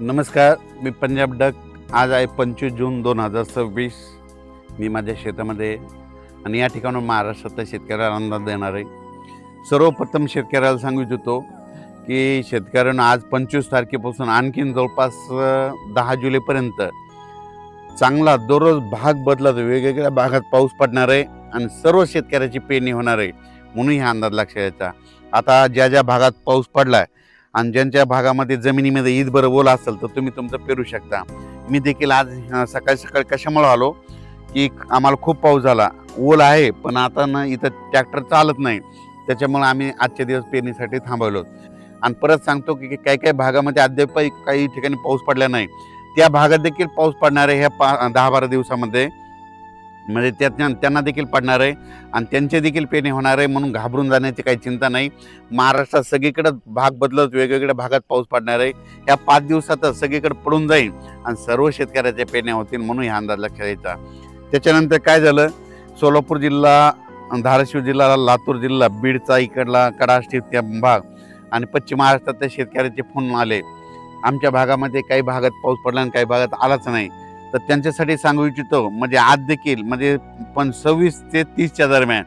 नमस्कार, मी पंजाब डक. आज आहे 25 जून 2026. मी माझ्या शेतामध्ये आहे आणि या ठिकाणून महाराष्ट्रातल्या शेतकऱ्याला अंदाज देणार आहे. सर्वप्रथम शेतकऱ्याला सांगू इच्छितो की शेतकऱ्यांना आज 25 तारखेपासून आणखीन जवळपास 10 जुलैपर्यंत चांगला दररोज भाग बदलत वेगवेगळ्या भागात पाऊस पडणार आहे आणि सर्व शेतकऱ्याची पेरणी होणार आहे, म्हणून हा अंदाज लक्षात घ्यायचा. आता ज्या ज्या भागात पाऊस पडला आहे आणि ज्यांच्या भागामध्ये जमिनीमध्ये ईदभर ओल असेल तर तुम्ही तुमचं पेरू शकता. मी देखील आज सकाळी सकाळी कशामुळे आलो की आम्हाला खूप पाऊस झाला, ओल आहे, पण आता ना इथं ट्रॅक्टर चालत नाही, त्याच्यामुळे आम्ही आजच्या दिवस पेरणीसाठी थांबवलो. आणि परत सांगतो की काही काही भागामध्ये अद्याप काही ठिकाणी पाऊस पडला नाही, त्या भागात देखील पाऊस पडणार आहे ह्या 10-12 दिवसामध्ये, म्हणजे त्यांना देखील पडणार आहे आणि त्यांचे देखील पेरणी होणार आहे, म्हणून घाबरून जाण्याची काही चिंता नाही. महाराष्ट्रात सगळीकडे भाग बदलत वेगवेगळ्या भागात पाऊस पडणार आहे. ह्या 5 दिवसातच सगळीकडे पडून जाईल आणि सर्व शेतकऱ्याच्या पेरण्या होतील, म्हणून हा अंदाज लक्षात घ्यायचा. त्याच्यानंतर काय झालं, सोलापूर जिल्हा, धाराशिव जिल्हा, लातूर जिल्हा, बीडचा इकडला कडाष्टी त्या भाग आणि पश्चिम महाराष्ट्रातल्या शेतकऱ्याचे फोन आले. आमच्या भागामध्ये काही भागात पाऊस पडला आणि काही भागात आलाच नाही, तर त्यांच्यासाठी सांगू इच्छितो, म्हणजे आज देखील म्हणजे 26 ते 30च्या दरम्यान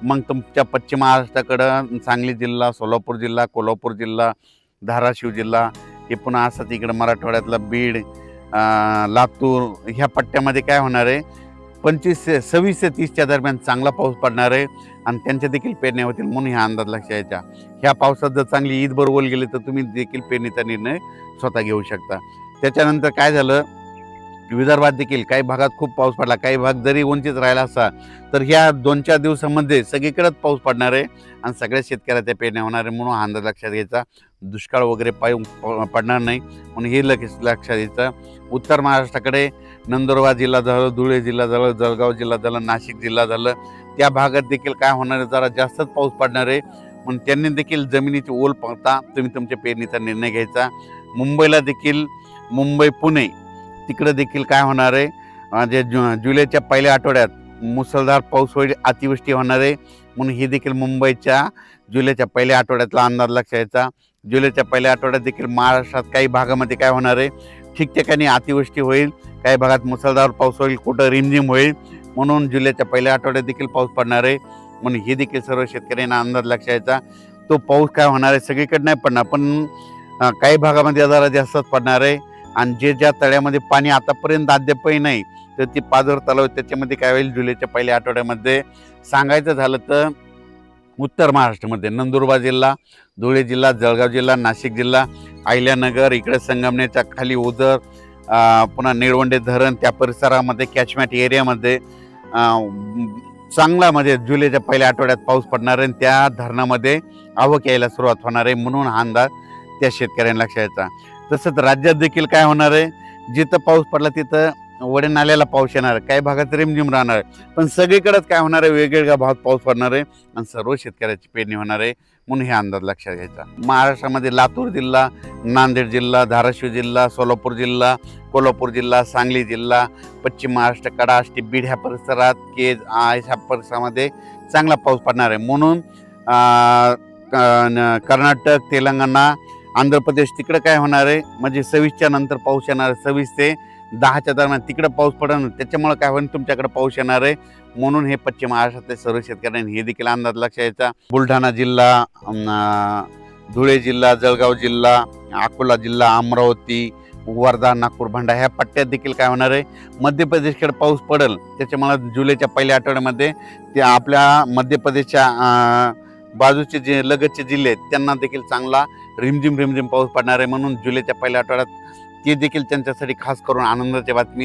मग तुमच्या पश्चिम महाराष्ट्राकडं सांगली जिल्हा, सोलापूर जिल्हा, कोल्हापूर जिल्हा, धाराशिव जिल्हा, हे पुन्हा असंच इकडं मराठवाड्यातला बीड, लातूर ह्या पट्ट्यामध्ये काय होणार आहे, 26 ते 30च्या दरम्यान चांगला पाऊस पडणार आहे आणि त्यांच्या देखील पेरण्या होतील, म्हणून ह्या अंदाज लक्षात घ्यायचा. ह्या पावसात जर चांगली ईद बरोबर गेली तर तुम्ही देखील पेरणीचा निर्णय स्वतः घेऊ शकता. त्याच्यानंतर काय झालं, विदर्भात देखील काही भागात खूप पाऊस पडला, काही भाग जरी वंचित राहिला असता तर ह्या 2-4 दिवसामध्ये सगळीकडेच पाऊस पडणार आहे आणि सगळ्या शेतकऱ्याच्या पेरण्या होणार आहे, म्हणून हा अंदाज लक्षात घ्यायचा. दुष्काळ वगैरे पडणार नाही, म्हणून हे लक्षात घ्यायचं. उत्तर महाराष्ट्राकडे नंदुरबार जिल्हा झालं, धुळे जिल्हा झालं, जळगाव जिल्हा झालं, नाशिक जिल्हा झालं, त्या भागात देखील काय होणार आहे, जरा जास्तच पाऊस पडणार आहे, म्हणून त्यांनी देखील जमिनीची ओल पाहता तुम्ही तुमच्या पेरणीचा निर्णय घ्यायचा. मुंबईला देखील, मुंबई पुणे तिकडं देखील काय होणार आहे, जे जुलैच्या पहिल्या आठवड्यात मुसळधार पाऊस होईल, अतिवृष्टी होणार आहे, म्हणून ही देखील मुंबईच्या जुलैच्या पहिल्या आठवड्यातला अंदाज लक्षात घ्यायचा. जुलैच्या पहिल्या आठवड्यात देखील महाराष्ट्रात काही भागामध्ये काय होणार आहे, ठिकठिकाणी अतिवृष्टी होईल, काही भागात मुसळधार पाऊस होईल, कुठं रिमझिम होईल, म्हणून जुलैच्या पहिल्या आठवड्यात देखील पाऊस पडणार आहे, म्हणून ही देखील सर्व शेतकऱ्यांना अंदाज लक्षात घ्यायचा. तो पाऊस काय होणार आहे, सगळीकडे नाही पडणार, पण काही भागामध्ये जरा जास्तच पडणार आहे. आणि ज्या तळ्यामध्ये पाणी आतापर्यंत अद्यापही नाही तर ती पाझर तलाव, त्याच्यामध्ये काय होईल, जुलैच्या पहिल्या आठवड्यामध्ये सांगायचं झालं तर उत्तर महाराष्ट्रामध्ये नंदुरबार जिल्हा, धुळे जिल्हा, जळगाव जिल्हा, नाशिक जिल्हा, अहिल्यानगर, इकडे संगमनेरच्या खाली ओझर, पुन्हा निळवंडे धरण त्या परिसरामध्ये कॅचमेंट एरियामध्ये चांगला म्हणजे जुलैच्या पहिल्या आठवड्यात पाऊस पडणार आहे आणि त्या धरणामध्ये आवक यायला सुरुवात होणार आहे, म्हणून हा अंदाज त्या शेतकऱ्यांना लक्षात घ्यायचा. तसंच राज्यात देखील काय होणार आहे, जिथं पाऊस पडला तिथं वडे नाल्याला पाऊस येणार आहे, काही भागात रिमझिम राहणार आहे, पण सगळीकडेच काय होणार आहे, वेगवेगळ्या भागात पाऊस पडणार आहे आणि सर्व शेतकऱ्याची पेरणी होणार आहे, म्हणून हे अंदाज लक्षात घ्यायचा. महाराष्ट्रामध्ये लातूर जिल्हा, नांदेड जिल्हा, धाराशिव जिल्हा, सोलापूर जिल्हा, कोल्हापूर जिल्हा, सांगली जिल्हा, पश्चिम महाराष्ट्र, कडाष्टी, बीड ह्या परिसरात, केज ह्या परिसरामध्ये चांगला पाऊस पडणार आहे, म्हणून कर्नाटक, तेलंगणा, आंध्र प्रदेश तिकडे काय होणार आहे, म्हणजे 26च्या नंतर पाऊस येणार आहे, 26 ते 10च्या दरम्यान तिकडे पाऊस पडणार, त्याच्यामुळे काय होईल, तुमच्याकडे पाऊस येणार आहे, म्हणून हे पश्चिम महाराष्ट्रातले सर्व शेतकऱ्यांनी हे देखील अंदाज लक्षात घ्यायचा. बुलढाणा जिल्हा, धुळे जिल्हा, जळगाव जिल्हा, अकोला जिल्हा, अमरावती, वर्धा, नागपूर, भंडारा ह्या पट्ट्यात देखील काय होणार आहे, मध्य प्रदेशकडे पाऊस पडेल, त्याच्यामुळे जुलैच्या पहिल्या आठवड्यामध्ये ते आपल्या मध्य प्रदेशच्या बाजूचे जे लगतचे जिल्हे आहेत त्यांना देखील चांगला रिमझिम पाऊस पडणार आहे, म्हणून जुलैच्या पहिल्या आठवड्यात ते देखील त्यांच्यासाठी खास करून आनंदाची बातमी.